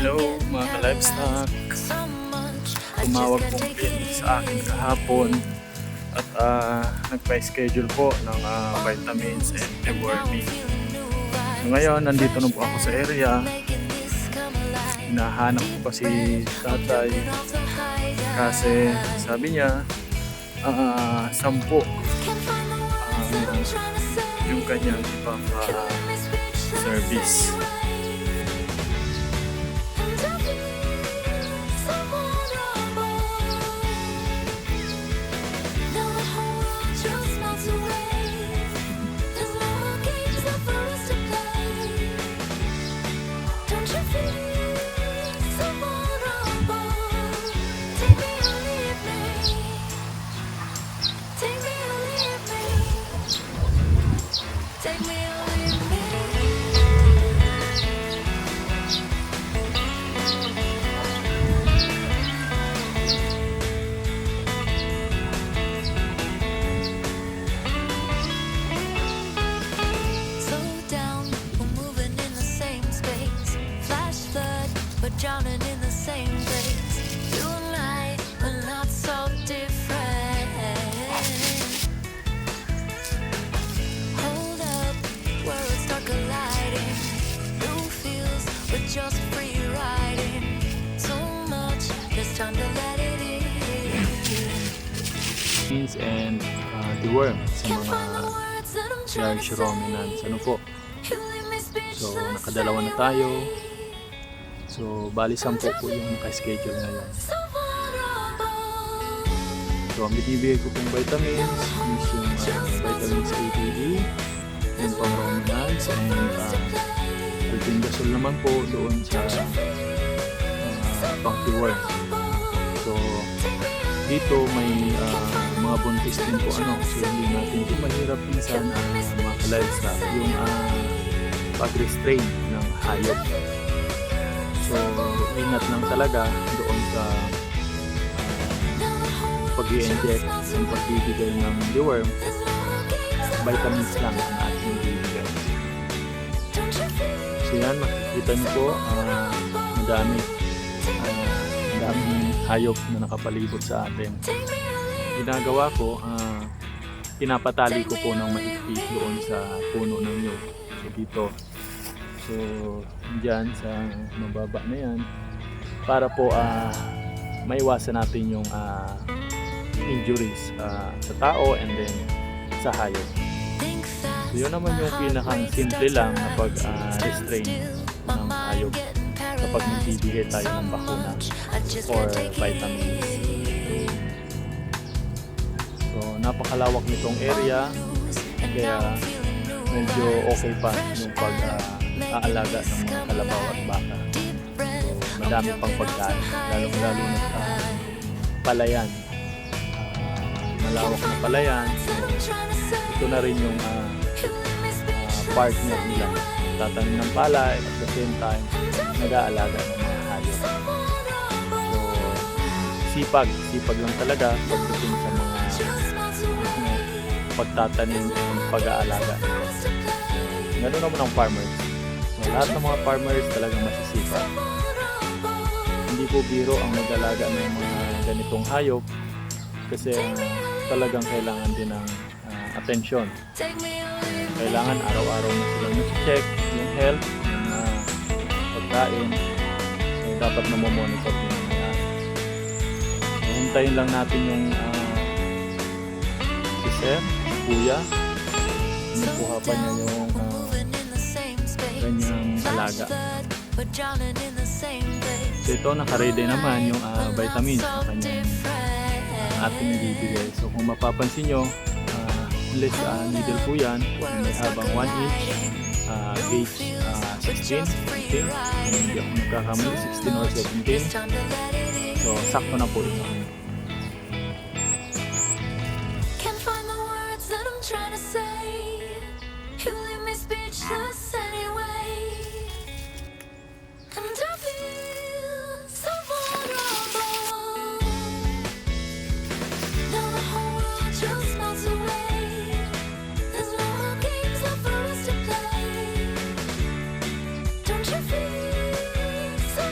Hello mga ka-livestock. Tumawag po kayo sa akin kahapon at nagpa-schedule po ng vitamins and deworming. So ngayon, nandito na po ako sa area. Hinahanap ko pa si tatay kasi sabi niya 10 yung kanyang ibang service. Drowning in the same place. You and I are not so different. Hold up, worlds start colliding. New feels, we're just free riding. So much, it's time to let it in. And deworm sa mga large ruminants. Ano po? So nakadalawa na tayo. So, bali 10 po yung naka-schedule ngayon. So, ang binibigay ko pong vitamins is yung vitamins A, D, E, yung pang ruminants, and albendazole naman po doon sa pang deworm. So, dito may mga buntis din po so hindi natin ito mahirap minsan mga ka-livestock yung pag-restrain ng hayop. So, ingat lang talaga doon sa pag-i-inject ang pagbibigay ng deworm. Vitamins lang ang ating bibigay. So yan, makikita niyo po madaming hayop na nakapalibot sa atin. Ginagawa ko, pinapatali ko po ng mahigpit doon sa puno ng nyug. So dito. So, dyan sa mababa na yan para po maiwasan natin yung injuries sa tao and then sa hayop. So, yun naman yung pinakang simple lang na pag-restrain ng hayop kapag nagbibigay tayo ng bakuna or vitamins. So, napakalawak nitong area kaya medyo okay pa yung pag-aalaga ng mga kalabaw at baka. So, madami pang pagkain, lalo na sa palayan. Malawak na palayan. So, ito na rin yung partner nila. Tatanim ng palay at the same time, nag-aalaga ng mga hayop. So, sipag lang talaga pagdating sa mga pagtatanim at pag-aalaga. Ganoon naman ang farmers. So, lahat ng mga farmers talagang masisipag. Hindi po biro ang mag-alaga ng mga ganitong hayop kasi talagang kailangan din ng atensyon. Kailangan araw-araw na silang nag-check yung health, yung pagkain. So, dapat na monitor din yan. So, hintayin lang natin yung si Sir, si Kuya. Nakuha pa niya yung kanyang alaga. So ito, naka-ready naman yung vitamins na kanyang ating ibibigay. So kung mapapansin nyo, less needle po yan. May habang 1 inch, gauge 16, 17, hindi ako magkakamali, 16 or 17. So sakto na po ito. Don't you feel so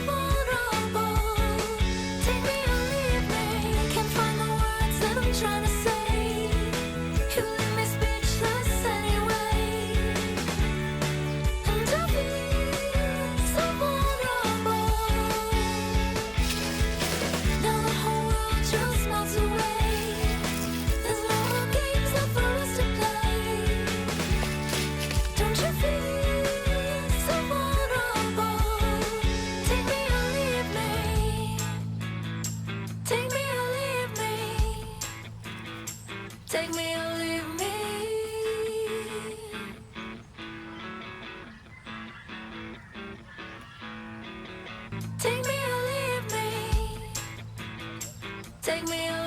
Take me away.